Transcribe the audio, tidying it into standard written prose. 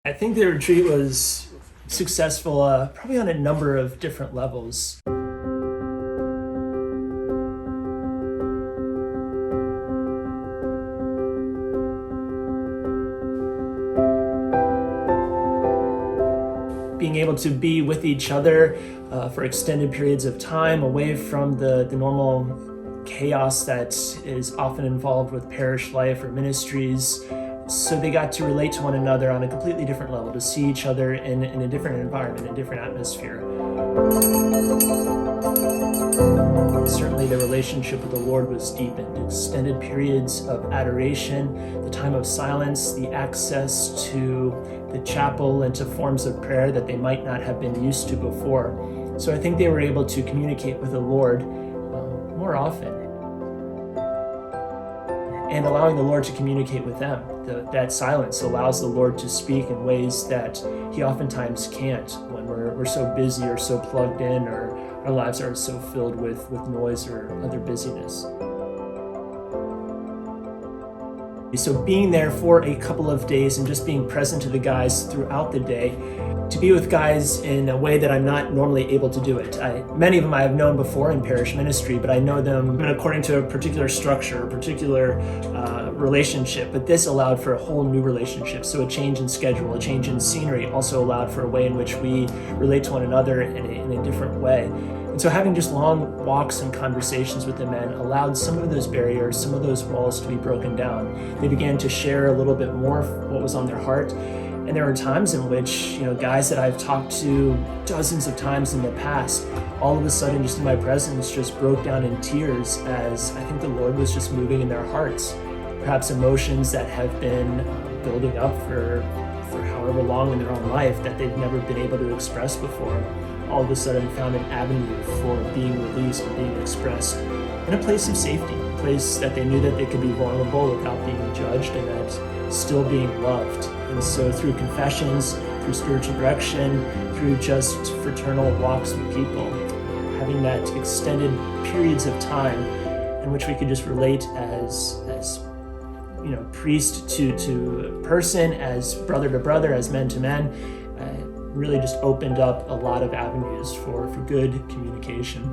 I think the retreat was successful probably on a number of different levels. Being able to be with each other for extended periods of time, away from the normal chaos that is often involved with parish life or ministries. So they got to relate to one another on a completely different level, to see each other in a different environment, a different atmosphere. Certainly the relationship with the Lord was deepened. Extended periods of adoration, the time of silence, the access to the chapel and to forms of prayer that they might not have been used to before. So I think they were able to communicate with the Lord more often, and allowing the Lord to communicate with them. That silence allows the Lord to speak in ways that he oftentimes can't when we're so busy or so plugged in, or our lives are so filled with noise or other busyness. So being there for a couple of days and just being present to the guys throughout the day, to be with guys in a way that I'm not normally able to do it. Many of them I have known before in parish ministry, but I know them according to a particular structure, a particular relationship. But this allowed for a whole new relationship. So a change in schedule, a change in scenery also allowed for a way in which we relate to one another in a different way. And so having just long walks and conversations with the men allowed some of those barriers, some of those walls to be broken down. They began to share a little bit more of what was on their heart. And there were times in which, guys that I've talked to dozens of times in the past, all of a sudden, just in my presence, just broke down in tears, as I think the Lord was just moving in their hearts. Perhaps emotions that have been building up for however long in their own life that they've never been able to express before, all of a sudden found an avenue for being released and being expressed in a place of safety, a place that they knew that they could be vulnerable without being judged, and that still being loved. And so through confessions, through spiritual direction, through just fraternal walks with people, having that extended periods of time in which we could just relate as priest to person, as brother to brother, as men to men, really just opened up a lot of avenues for good communication.